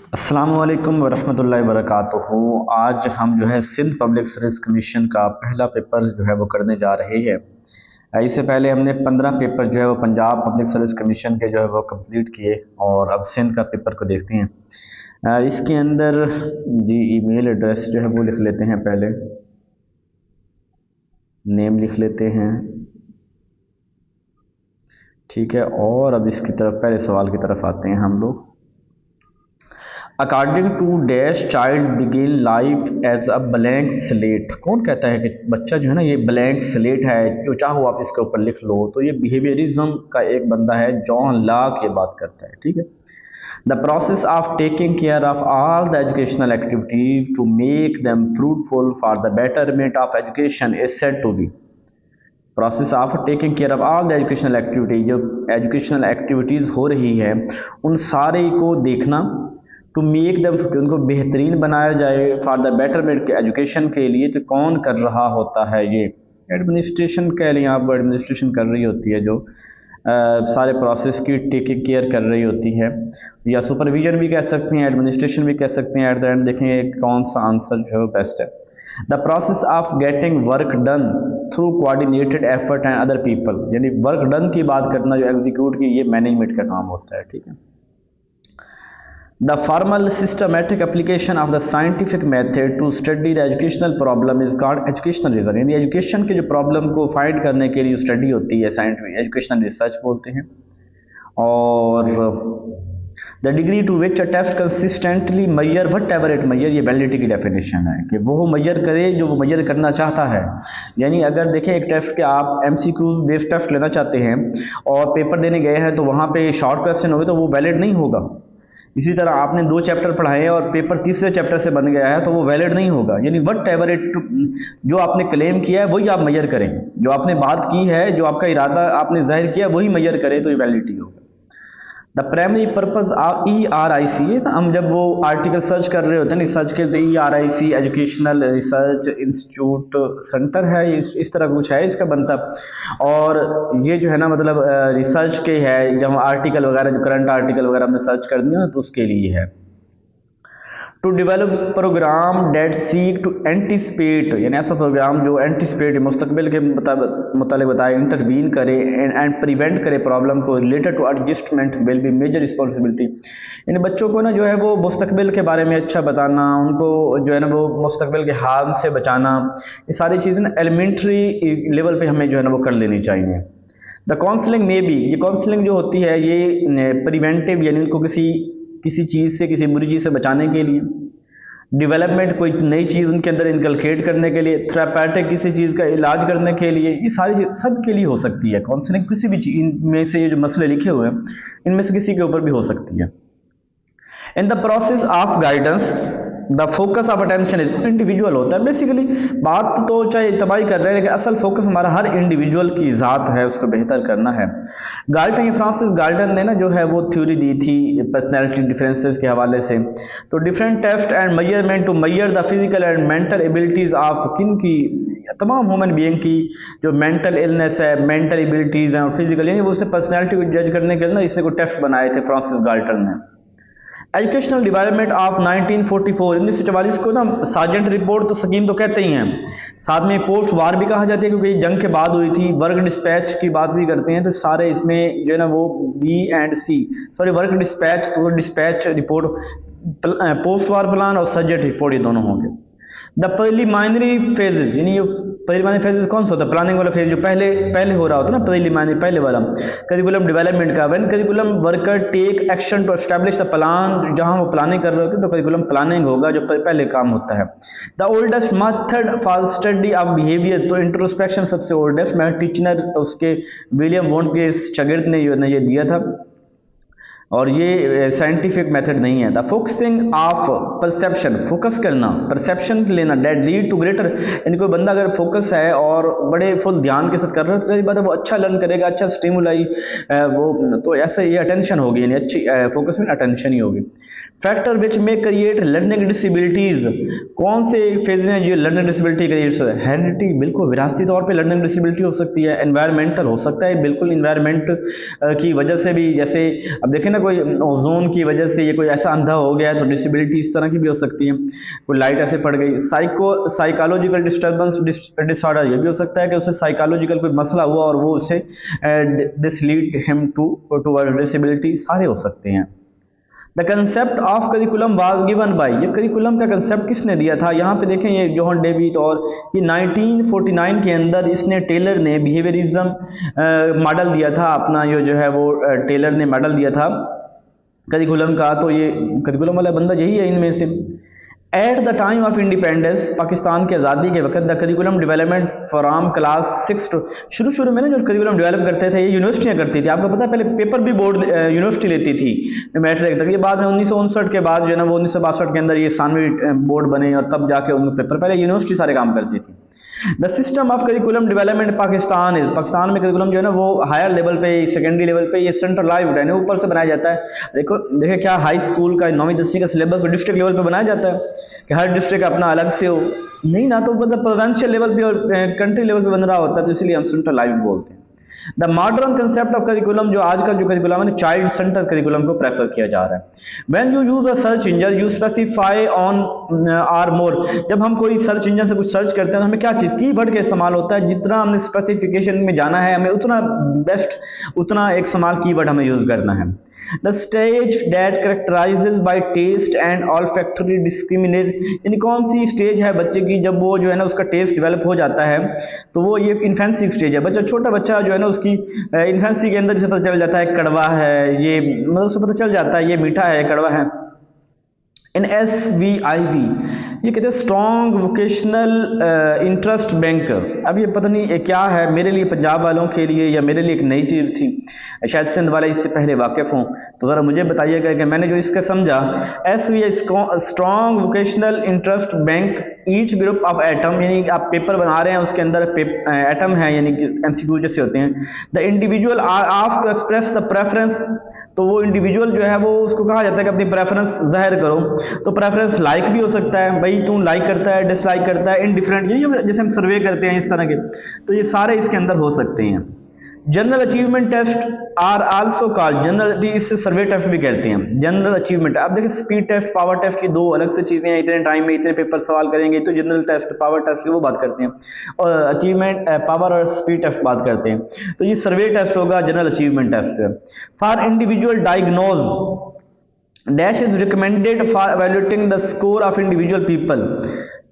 अस्सलाम वालेकुम वरहमतुल्लाहि वबरकातुहू। आज हम जो है सिंध पब्लिक सर्विस कमीशन का पहला पेपर जो है वो करने जा रहे हैं। इससे पहले हमने 15 पेपर जो है वो पंजाब पब्लिक सर्विस कमीशन के जो है वो कंप्लीट किए और अब सिंध का पेपर को देखते हैं। इसके अंदर जी ईमेल एड्रेस जो है वो लिख लेते हैं, पहले नेम लिख लेते हैं, ठीक है। और अब इसकी तरफ पहले सवाल की तरफ आते हैं हम लोग। According to dash child begin life as a blank slate. कौन कहता है कि बच्चा जो है ना ये ब्लैंक स्लेट है, जो चाहो आप इसके ऊपर लिख लो। तो ये बिहेवियरिज्म का एक बंदा है, जॉन लॉक, ये बात करता है, ठीक है। The process of taking care of all the educational activities to make them fruitful for the betterment of education is said to be. Process of taking care of all the educational activities, जो educational activities हो रही है उन सारे को देखना, to make them, उनको बेहतरीन बनाया जाए, फॉर द बेटरमेंट के एजुकेशन के लिए। तो कौन कर रहा होता है? ये एडमिनिस्ट्रेशन कह लें आप, एडमिनिस्ट्रेशन कर रही होती है, जो सारे प्रोसेस की टेकिंग केयर कर रही होती है, या सुपरविजन भी कह सकते हैं, एडमिनिस्ट्रेशन भी कह सकते हैं। एट द एंड देखेंगे कौन सा आंसर जो बेस्ट है। The process of getting work done through coordinated effort and other people, यानी वर्क डन की बात करना, जो एग्जीक्यूट की, ये मैनेजमेंट का काम होता है, ठीक है। The formal systematic application of the scientific method to study the educational problem is called educational research। यानी एजुकेशन के जो प्रॉब्लम को फाइंड करने के लिए स्टडी होती है साइंटिफिक, एजुकेशनल रिसर्च बोलते हैं। और the degree to which a test consistently measure whatever it measure, ये वैलिडिटी की डेफिनेशन है कि वो मैयर करे जो वो मैयर करना चाहता है। यानी अगर देखें एक टेस्ट के आप एमसीक्यूज बेस्ड टेस्ट लेना चाहते हैं और पेपर देने गए हैं तो वहाँ पे शॉर्ट क्वेश्चन होंगे तो वो वैलिड नहीं होगा। इसी तरह आपने 2 चैप्टर पढ़ाए हैं और पेपर तीसरे चैप्टर से बन गया है तो वो वैलिड नहीं होगा। यानी वट एवर इट, जो आपने क्लेम किया है वही आप मैयर करें, जो आपने बात की है, जो आपका इरादा आपने जाहिर किया वही मैयर करें, तो ये वैलिडिटी होगा। The primary purpose of ERIC, हम जब वो आर्टिकल सर्च कर रहे होते हैं रिसर्च के, तो ERIC educational research institute centre है, इस तरह कुछ है इसका बनता। और ये जो है ना मतलब रिसर्च के है, जब आर्टिकल वगैरह, जो करंट आर्टिकल वगैरह हमने सर्च कर दिया तो उसके लिए है। To develop programme that seek to anticipate, यानी ऐसा प्रोग्राम जो एंटिसिपेट, मुस्तकबिल के मुताबिक बताए, इंटरवीन करे एंड प्रिवेंट करे प्रॉब्लम को related to adjustment will be major responsibility. यानी बच्चों को ना जो है वो मुस्तकबिल के बारे में अच्छा बताना, उनको जो है ना वो मुस्तकबिल के हार्म से बचाना, ये सारी चीज़ें ना एलिमेंट्री लेवल पे हमें जो है ना वो कर लेनी चाहिए। द काउंसलिंग में भी, ये काउंसलिंग जो होती है ये प्रिवेंटिव, यानी उनको किसी चीज़ से, किसी बुरी चीज़ से बचाने के लिए। डेवलपमेंट, कोई नई चीज़ उनके अंदर इनकलकेट करने के लिए। थेरापेटिक, किसी चीज़ का इलाज करने के लिए। ये सारी चीज़ सब के लिए हो सकती है काउंसलिंग, किसी भी चीज़ इनमें से, ये जो मसले लिखे हुए हैं इनमें से किसी के ऊपर भी हो सकती है। In the process of guidance the focus of attention is individual होता है। बेसिकली बात तो चाहे तबाही कर रहे हैं, लेकिन असल फोकस हमारा हर इंडिविजुअल की ज़ात है, उसको बेहतर करना है। गाल्टन, फ्रांसिस गाल्टन ने ना जो है वो थ्योरी दी थी पर्सनैलिटी डिफरेंसेस के हवाले से। तो different test and measurement to measure the physical and mental abilities of, किन की, तमाम ह्यूमन बीइंग की जो मेंटल इलनेस है, मेंटल एबिलिटीज़ हैं और फिजिकल, यानी वो उसने पर्सनैलिटी को जज करने के लिए ना इसने कोई टेस्ट बनाए थे फ्रांसिस गाल्टन ने। एजुकेशनल डिवेलपमेंट ऑफ 1944, 1944 को ना सार्जेंट रिपोर्ट तो स्कीम तो कहते ही हैं, साथ में पोस्ट वार भी कहा जाता है क्योंकि जंग के बाद हुई थी। वर्क डिस्पैच की बात भी करते हैं, तो सारे इसमें जो है ना वो वर्क डिस्पैच, तो डिस्पैच रिपोर्ट, पोस्ट वार प्लान और सर्जेंट रिपोर्ट, ये दोनों होंगे। द प्रीलिमिनरी फेजेज, यानी ये प्रीलिमिनरी फेजेज कौन सा होता है? प्लानिंग वाला फेज जो पहले हो रहा होता है ना, प्रीलिमिनरी पहले वाला। करिकुलम डेवलपमेंट का, when curriculum worker take action to establish the plan, जहां वो प्लानिंग कर रहे होते हैं तो करिकुलम प्लानिंग होगा, जो पहले काम होता है। The oldest method for study of behaviour, तो इंट्रोस्पेक्शन सबसे ओल्डेस्ट में, टीचर उसके विलियम वोंट के शागिर्द ने ये दिया था, और ये साइंटिफिक मेथड नहीं है। The focusing of perception, focus करना, परसेप्शन लेना, डेट लीड टू ग्रेटर, यानी कोई बंदा अगर फोकस है और बड़े फुल ध्यान के साथ कर रहा है तो सही बात है वो अच्छा लर्न करेगा, अच्छा स्टिमुलाई वो, तो ऐसे ये अटेंशन होगी, यानी अच्छी फोकस में अटेंशन ही होगी। फैक्टर विच में क्रिएट लर्निंग डिसेबिलिटीज, कौन से फेज हैं जो लर्निंग डिसेबिलिटी क्रिएट्स? हेरिडिटी, बिल्कुल विरासती तौर पे लर्निंग डिसेबिलिटी हो सकती है। एनवायरमेंटल हो सकता है, बिल्कुल इन्वायरमेंट की वजह से भी, जैसे अब देखें ना ना कोई ओजोन की वजह से ये कोई ऐसा अंधा हो गया है, तो डिसेबिलिटी इस तरह की भी हो सकती है, कोई लाइट ऐसे पड़ गई। साइकोलॉजिकल डिस्टर्बेंस डिसऑर्डर, ये भी हो सकता है कि उसे साइकोलॉजिकल कोई मसला हुआ और वो उसे this lead him toward disability, सारे हो सकते हैं। The concept of curriculum was given by, ये करिकुलम का कंसेप्ट किसने दिया था? यहाँ पे देखें ये जॉन डेविड, और ये 1949 के अंदर इसने टेलर ने बिहेवियरिज्म मॉडल दिया था अपना, ये जो है वो टेलर ने मॉडल दिया था करिकुलम का। तो ये करिकुलम वाला बंदा यही है इनमें से। At the time of independence, Pakistan के आज़ादी के वक्त, the curriculum development from class 6 to, शुरू में ना जो करिकुलम डेवलप करते थे ये यूनिवर्सिटियाँ करती थी। आपको पता है पहले पेपर भी बोर्ड यूनिवर्सिटी लेती थी मैट्रिक तक, ये बाद में 1959 के बाद जो है ना वो 1962 के अंदर ये सानवी बोर्ड बने और तब जाके उनके पेपर, पहले यूनिवर्सिटी सारे काम करती थी। The system of curriculum development Pakistan है, पाकिस्तान में करिकुलम जो है ना वो हायर लेवल पे, सेकेंडरी लेवल पे ये सेंट्रलाइज्ड है, ऊपर से बनाया जाता है। देखिए क्या हाई स्कूल का 9वीं 10वीं का सिलेबस डिस्ट्रिक्ट लेवल पे बनाया जाता है कि हर डिस्ट्रिक्ट अपना अलग से हो, नहीं ना, तो मतलब प्रोविंशियल लेवल पे और कंट्री लेवल पे बन रहा होता है, तो इसलिए हम सेंट्रलाइज्ड बोलते हैं। The modern concept of curriculum, जो आजकल जो करिकुलम है चाइल्ड सेंटर करिकुलम को प्रेफर किया जा रहा है। When you use a search engine you specify on or more, जब हम कोई सर्च इंजन से कुछ सर्च करते हैं तो हमें क्या चीज़ कीवर्ड का इस्तेमाल होता है, जितना हमने स्पेसिफिकेशन में जाना है हमें उतना बेस्ट, उतना एक इस्तेमाल कीवर्ड हमें यूज करना है। The stage that characterises by test and olfactory discriminate, यानी कौन सी स्टेज है बच्चे की जब वो जो है ना उसका टेस्ट डेवलप हो जाता है, तो वो ये इन्फेंसी स्टेज है। बच्चा छोटा बच्चा जो है ना उसकी इन्फेंसी के अंदर जिसे पता चल जाता है कड़वा है, ये मतलब उसे पता चल जाता है ये मीठा है कड़वा है। इन SVIB ये कहते हैं स्ट्रॉन्ग वोकेशनल इंटरेस्ट बैंक। अब ये पता नहीं क्या है, मेरे लिए पंजाब वालों के लिए या मेरे लिए एक नई चीज़ थी, शायद सिंध वाले इससे पहले वाकिफ हों, तो ज़रा मुझे बताइएगा कि मैंने जो इसका समझा। SVI strong vocational interest bank each group of atom, यानी आप पेपर बना रहे हैं उसके अंदर एटम है, यानी कि MCQ जैसे होते हैं। The individual are asked to express the preference, तो वो इंडिविजुअल जो है वो उसको कहा जाता है कि अपनी प्रेफरेंस जाहिर करो। तो प्रेफरेंस लाइक भी हो सकता है, भाई तू लाइक करता है, डिसलाइक करता है, इनडिफरेंट, यानी जैसे हम सर्वे करते हैं इस तरह के, तो ये सारे इसके अंदर हो सकते हैं। General achievement test are also called general, इसे सर्वे टेस्ट भी कहते हैं जनरल अचीवमेंट। अब देखिए स्पीड टेस्ट पावर टेस्ट की दो अलग से चीज़ें हैं, इतने टाइम में इतने पेपर सवाल करेंगे, तो जनरल टेस्ट पावर टेस्ट की वो बात करते हैं, और अचीवमेंट पावर और स्पीड टेस्ट बात करते हैं। तो ये सर्वे टेस्ट होगा, general achievement test. For individual diagnose dash is recommended for evaluating the score of individual people,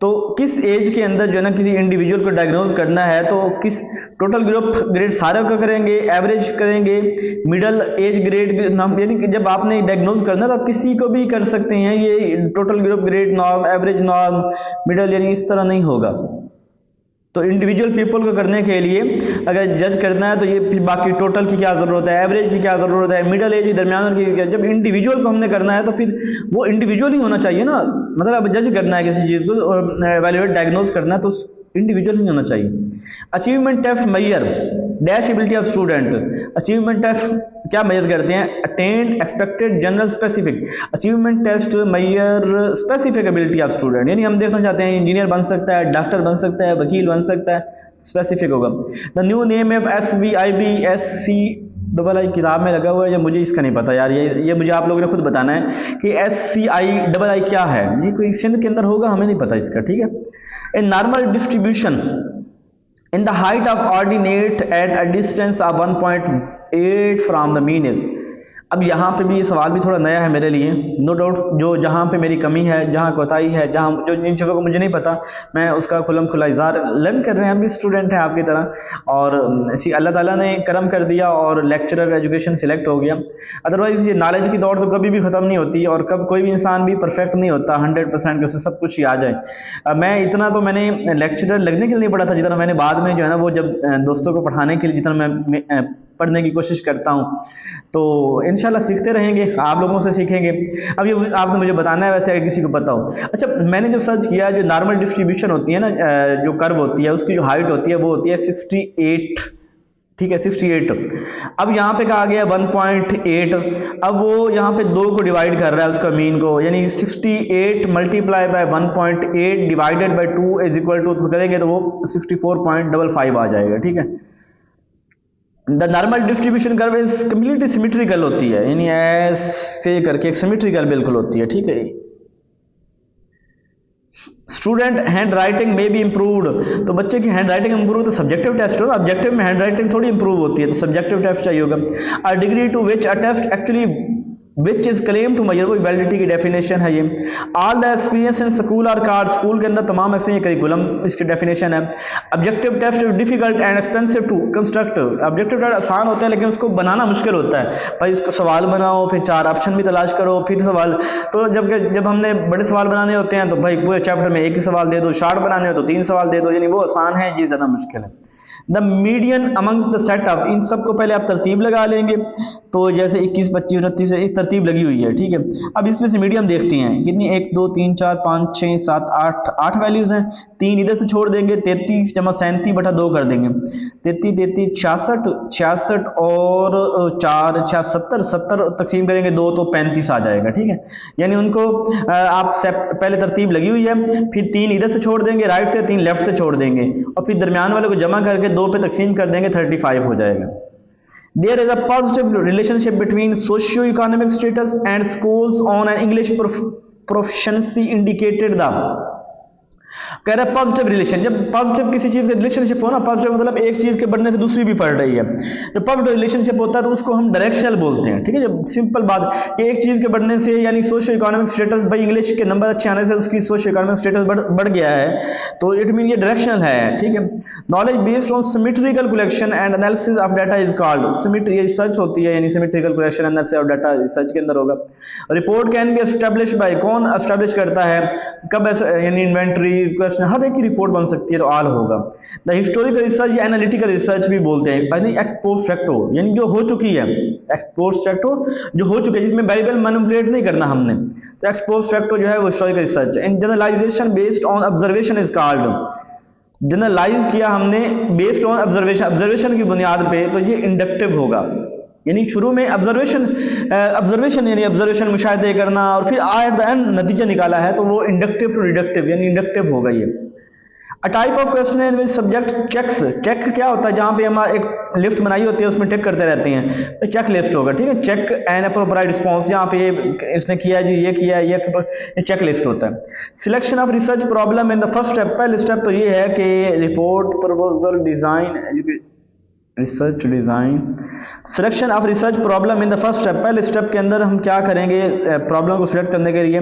तो किस एज के अंदर जो है ना किसी इंडिविजुअल को डायग्नोज करना है, तो किस टोटल ग्रुप ग्रेड सारे का करेंगे, एवरेज करेंगे, मिडल एज ग्रेड, यानी कि जब आपने डायग्नोज करना है तो आप किसी को भी कर सकते हैं, ये total group grade norm, average norm, middle, यानी इस तरह नहीं होगा। तो इंडिविजुअल पीपल को करने के लिए अगर जज करना है तो ये फिर बाकी टोटल की क्या ज़रूरत है, एवरेज की क्या ज़रूरत है, मिडल एज दरमियान की, जब इंडिविजुअल को हमने करना है तो फिर वो इंडिविजुअल ही होना चाहिए ना, मतलब अब जज करना है किसी चीज़ को और एवेल्युएट डायग्नोज करना है तो इंडिविजुअल ही होना चाहिए। Achievement test measure dash ability of student, achievement test क्या मेजर करते हैं, attend expected general specific, achievement test measure specific ability of student, यानी हम देखना चाहते हैं इंजीनियर बन सकता है, डॉक्टर बन सकता है, वकील बन सकता है, स्पेसिफिक होगा। The new name of SVIB SCII किताब में लगा हुआ है, या मुझे इसका नहीं पता यार, ये मुझे आप लोगों ने खुद बताना है कि SCII क्या है, ये कोई सिंध के अंदर होगा, हमें नहीं पता इसका, ठीक है। A normal distribution in the height of ordinate at a distance of 1.8 from the mean is, अब यहाँ पे भी ये सवाल भी थोड़ा नया है मेरे लिए, नो डाउट, जो जहाँ पे मेरी कमी है, जहाँ कोताही है, जहाँ जो जिन चीज़ों को मुझे नहीं पता, मैं उसका खुलम खुला इज़हार लर्न कर रहे हैं, हम भी स्टूडेंट हैं आपकी तरह, और इसी अल्लाह ताला ने करम कर दिया और लेक्चरर एजुकेशन सिलेक्ट हो गया। अदरवाइज़ ये नॉलेज की दौड़ तो कभी भी ख़त्म नहीं होती, और कब कोई भी इंसान भी परफेक्ट नहीं होता 100% उसे सब कुछ ही आ जाए। मैं इतना तो मैंने लेक्चरर लगने के लिए नहीं पढ़ा था, जितना मैंने बाद में जो है ना वो जब दोस्तों को पढ़ाने के लिए जितना मैं पढ़ने की कोशिश करता हूँ, तो इंशाल्लाह सीखते रहेंगे, आप लोगों से सीखेंगे। अब ये आपने मुझे बताना है वैसे अगर किसी को पता हो। अच्छा, मैंने जो सर्च किया, जो नॉर्मल डिस्ट्रीब्यूशन होती है ना, जो कर्व होती है उसकी जो हाइट होती है वो होती है 68, ठीक है 68। अब यहाँ पे कहा गया 1.8, अब वो यहाँ पे 2 को डिवाइड कर रहा है उसका मीन को, यानी 68 multiply by 1.8 divided by 2 is equal to करेंगे तो वो 64.55 आ जाएगा, ठीक है। The normal distribution curve is completely symmetrical होती है, यानी ऐसे करके एक सिमेट्रिकल बिल्कुल होती है, ठीक है। स्टूडेंट हैंड राइटिंग में भी इम्प्रूवड, तो बच्चे की हैंड राइटिंग इम्प्रूव तो सब्जेक्टिव टेस्ट होगा, ऑब्जेक्टिव में हैंड राइटिंग थोड़ी इंप्रूव होती है, तो सब्जेक्टिव टेस्ट चाहिए होगा। A degree to which a test actually which is claim to measure, कोई वैलिडिटी की डेफिनेशन है ये। All the experience in school और कार्ड, स्कूल के अंदर तमाम एक्सपीरियंस करिकुलम इसकी डेफिनेशन है। Objective test difficult and expensive to construct, objective test आसान होता है लेकिन उसको बनाना मुश्किल होता है, भाई उसको सवाल बनाओ, फिर 4 ऑप्शन भी तलाश करो, फिर सवाल, तो जब हमने बड़े सवाल बनाने होते हैं तो भाई पूरे चैप्टर में एक ही सवाल दे दो, शॉर्ट बनाने हो तो 3 सवाल दे दो, यानी वो आसान है, ये ज़्यादा मुश्किल है। The median amongst the set of, इन सबको पहले आप तरतीब लगा लेंगे, तो जैसे 21, 25, 29 इस तरतीब लगी हुई है, ठीक है। अब इसमें से मीडियम देखते हैं कितनी, 1 2 3 4 5 6 7 8 वैल्यूज हैं, 3 इधर से छोड़ देंगे, 33 जमा 37 बटा 2 कर देंगे, 33 33 66 66 और 4 70 70 तकसीम करेंगे 2 तो 35 आ जाएगा, ठीक है। यानी उनको आप पहले तरतीब लगी हुई है, फिर 3 इधर से छोड़ देंगे राइट से, 3 लेफ्ट से छोड़ देंगे, और फिर दरमियान वाले को जमा करके 2 पे तकसीम कर देंगे, 35 हो जाएगा। There is a positive relationship between socio-economic status and scores on an English proficiency indicated the, कह रहा है पॉजिटिव रिलेशन, जब पॉजिटिव किसी चीज का रिलेशनशिप हो ना, पॉजिटिव मतलब एक चीज के बढ़ने से दूसरी भी बढ़ रही है, जब पॉजिटिव रिलेशनशिप होता है तो उसको हम डायरेक्शनल बोलते हैं, ठीक है। जब सिंपल बात कि एक चीज के बढ़ने से, यानी सोशियो इकोनॉमिक स्टेटस, भाई इंग्लिश के नंबर अच्छे आने से उसकी सोशियो इकोनॉमिक स्टेटस बढ़ गया है, तो इट मीन ये डायरेक्शनल है, ठीक है। Knowledge based on symmetrical collection and analysis of data is called, symmetry research होती है, यानी symmetrical collection analysis of data research के अंदर होगा। Report can be establish bye, कौन एस्टैब्लिश करता है, कब, यानी इन्वेंट्री क्वेश्चन, हर एक की रिपोर्ट बन सकती है, तो ऑल होगा। द हिस्टोरिकल रिसर्च या एनालिटिकल रिसर्च भी बोलते हैं, यानी एक्स पोस्ट फैक्टो, यानी जो हो चुकी है, एक्स पोस्ट फैक्टो जो हो चुकी है, जिसमें वेरिएबल मैनिपुलेट नहीं करना हमने, तो एक्स पोस्ट फैक्टो जो है वो हिस्टोरिकल रिसर्च है। In generalisation based on observation is called, generalise किया हमने बेस्ड ऑन ऑब्जर्वेशन की बुनियाद पे, तो ये इंडक्टिव होगा, यानी शुरू में ऑब्जर्वेशन यानी ऑब्जर्वेशन मुशाहिदे करना, और फिर एट द एंड नतीजा निकाला है, तो वो इंडक्टिव टू डिडक्टिव यानी इंडक्टिव होगा ये। A type of question in which subject checks, check क्या होता है, जहाँ पे हम एक लिस्ट बनाई होती है उसमें टिक करते रहते हैं, तो चेक लिस्ट होगा, ठीक है। चेक एंड अप्रोप्रिएट रिस्पॉन्स, यहाँ पे इसने किया जी, ये किया, ये चेक लिस्ट होता है। Selection of research problem in the first step, पहले स्टेप तो ये है कि report proposal design research design, selection of research problem in the first step, पहले स्टेप के अंदर हम क्या करेंगे, प्रॉब्लम को सिलेक्ट करने के लिए।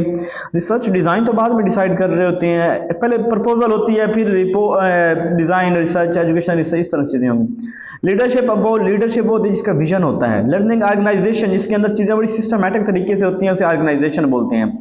रिसर्च डिज़ाइन तो बाद में डिसाइड कर रहे होते हैं, पहले प्रपोजल होती है, फिर डिज़ाइन, रिसर्च, एजुकेशन, रिसर्च, इस तरह चीज़ें होंगी। लीडरशिप, अब वो लीडरशिप होती है जिसका विजन होता है। लर्निंग ऑर्गेनाइजेशन, जिसके अंदर चीज़ें बड़ी सिस्टमैटिक तरीके से होती हैं, उसे ऑर्गेनाइजेशन बोलते हैं।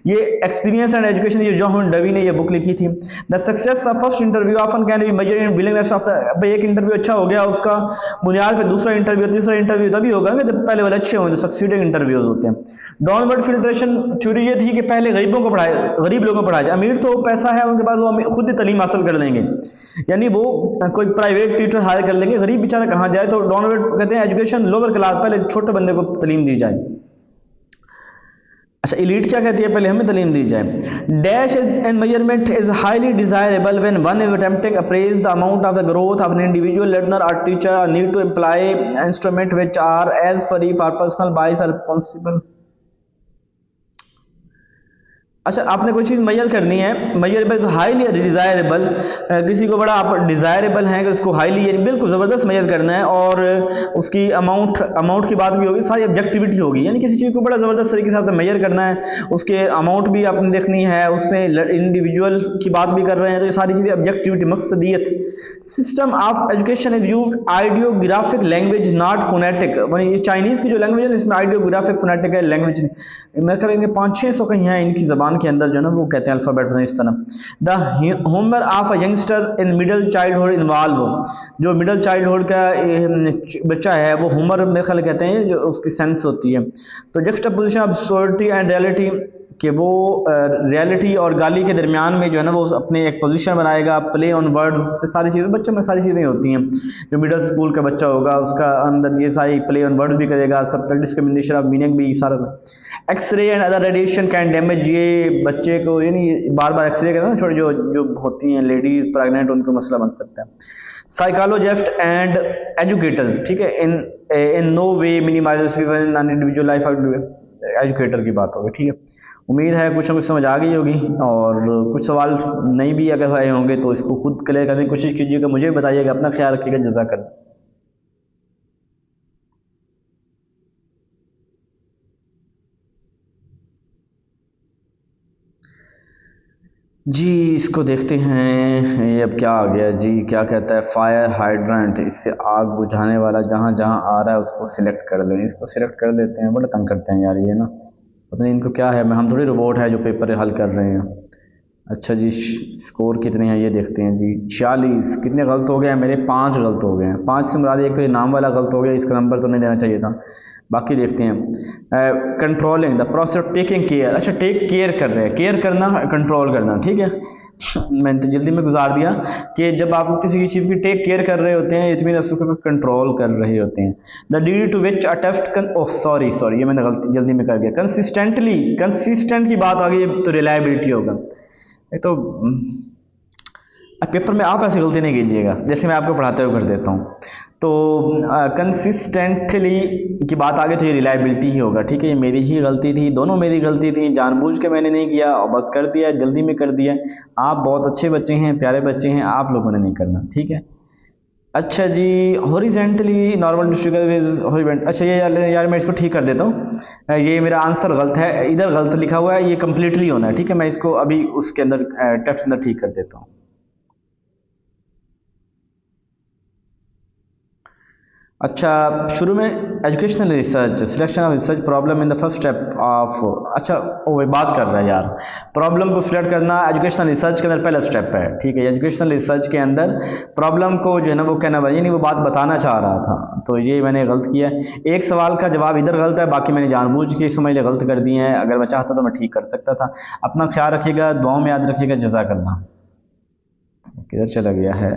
ये एक्सपीरियंस एंड एजुकेशन, ये जॉन डवी ने ये बुक लिखी थी। The success of first interview often can be measured in willingness of the, एक इंटरव्यू अच्छा हो गया, उसका बुनियाद पे दूसरा इंटरव्यू, तीसरा इंटरव्यू तभी होगा जब पहले वाले अच्छे हों, जो सक्सीडिंग इंटरव्यूज होते हैं। डाउनवर्ड फिल्ट्रेशन थ्योरी ये थी कि पहले गरीबों को पढ़ाए, गरीब लोगों को पढ़ाया जाए, अमीर तो पैसा है उनके पास, वो खुद ही तालीम हासिल कर लेंगे, यानी वो कोई प्राइवेट टीचर हायर कर लेंगे, गरीब बेचारा कहाँ जाए, तो डाउनवर्ड कहते हैं एजुकेशन लोअर क्लास, पहले छोटे बंदे को तालीम दी जाए। अच्छा, एलीट क्या कहती है, पहले हमें तालीम दी जाए। Dash is and measurement is highly desirable when one is attempting appraise the amount of the growth of an individual learner और teacher need to employ instrument which are as free for personal bias are possible. अच्छा, आपने कोई चीज़ major करनी है, measurable highly desirable, किसी को बड़ा आप डिज़ायरेबल है कि उसको हाईली यानी बिल्कुल ज़बरदस्त मेजर करना है, और उसकी अमाउंट की बात भी होगी, सारी ऑब्जेक्टिविटी होगी, यानी किसी चीज़ को बड़ा ज़बरदस्त तरीके से आपने मेजर करना है, उसके अमाउंट भी आपने देखनी है, उससे इंडिविजुअल की बात भी कर रहे हैं, तो ये सारी चीज़ें ऑब्जेक्टिविटी, मकसदियत। System of education is use ideographic language not phonetic, ये चाइनीज़ की जो लैंग्वेज है इसमें आइडियोग्राफिक फोनेटिक है लैंग्वेज, मैं करेंगे 500-600 कहीं है इनकी ज़बान के अंदर जो है ना, वो कहते हैं अल्फाबेट इस तरह। The humour of a youngster in middle childhood involve, जो मिडिल चाइल्डहुड का बच्चा है वो ह्यूमर मेरे ख्याल कहते हैं, जो उसकी सेंस होती है। तो जक्सटापोजिशन ऑफ सोलिटी एंड रियलिटी, कि वो रियलिटी और गाली के दरमियान में जो है ना वो अपने एक पोजीशन बनाएगा, प्ले ऑन वर्ड्स से सारी चीज़ें, बच्चे में सारी चीज़ें होती हैं। जो मिडिल स्कूल का बच्चा होगा उसका अंदर ये सारी प्ले ऑन वर्ड्स भी करेगा, सबका डिस्क्रिमिनेशन ऑफ मीनिंग भी सारा। X ray and other radiation can damage, ये बच्चे को यानी बार बार एक्सरे करते हैं ना, छोटे जो होती हैं लेडीज़ प्रेगनेंट, उनको मसला बन सकता है। साइकोलॉजिस्ट एंड एजुकेटर, ठीक है, in in no way minimise non individual life, educator की बात होगी, ठीक है। उम्मीद है कुछ ना कुछ समझ आ गई होगी, और कुछ सवाल नहीं भी अगर आए होंगे तो इसको खुद क्लियर करने की कोशिश कीजिएगा, मुझे भी बताइएगा, अपना ख्याल रखिएगा, जज़ाकल्लाह। जी इसको देखते हैं, ये अब क्या आ गया जी, क्या कहता है, फायर हाइड्रेंट, इससे आग बुझाने वाला जहाँ जहाँ आ रहा है उसको सिलेक्ट कर लें, इसको सिलेक्ट कर लेते हैं। बड़ा तंग करते हैं यार ये ना, पता नहीं इनको क्या है, मैं हम थोड़ी रोबोट है जो पेपर हल कर रहे हैं। अच्छा जी, स्कोर कितने हैं ये देखते हैं जी, 46। कितने गलत हो गए हैं मेरे? 5 गलत हो गए हैं। 5 से मुराद एक तो ये नाम वाला गलत हो गया, इसका नंबर तो नहीं देना चाहिए था। बाकी देखते हैं, controlling the process of taking care. अच्छा, टेक केयर कर रहे हैं, केयर करना, कंट्रोल करना, ठीक है। मैंने तो जल्दी में गुजार दिया कि जब आप किसी की चीज़ की टेक केयर कर रहे होते हैं, इट मीन उसको कंट्रोल कर रहे होते हैं। The duty to which attest, oh sorry sorry, ये मैंने गलती जल्दी में कर दिया। कंसिस्टेंटली, कंसिस्टेंट की बात आ गई तो रिलायबिलिटी होगा। एक तो पेपर में आप ऐसी गलती नहीं कीजिएगा जैसे मैं आपको पढ़ाते हुए कर देता हूँ। तो कंसिस्टेंटली की बात आ गई तो ये रिलायबिलिटी ही होगा, ठीक है। ये मेरी ही गलती थी, दोनों मेरी गलती थी, जानबूझ के मैंने नहीं किया और बस कर दिया, जल्दी में कर दिया। आप बहुत अच्छे बच्चे हैं, प्यारे बच्चे हैं, आप लोगों ने नहीं करना, ठीक है। अच्छा जी, हॉरिजेंटली नॉर्मल डिस्ट्रीब्यूशन, अच्छा ये यार मैं इसको ठीक कर देता हूँ, ये मेरा आंसर गलत है, इधर गलत लिखा हुआ है, ये कम्प्लीटली होना है, ठीक है। मैं इसको अभी उसके अंदर टेक्स्ट के अंदर ठीक कर देता हूँ। अच्छा, शुरू में educational research, selection of research problem in the first step of, अच्छा वो बात कर रहा है यार, प्रॉब्लम को सिलेक्ट करना एजुकेशनल रिसर्च के अंदर पहला स्टेप है, ठीक है। एजुकेशनल रिसर्च के अंदर प्रॉब्लम को जो है ना वो कहना, यानी वो बात बताना चाह रहा था, तो ये मैंने गलत किया। एक सवाल का जवाब इधर गलत है, बाकी मैंने जानबूझ के समझ लिया गलत कर दिए हैं, अगर मैं चाहता तो मैं ठीक कर सकता था। अपना ख्याल रखिएगा, दुआओं में याद रखिएगा, जज़ाकल्लाह। किधर चला गया है?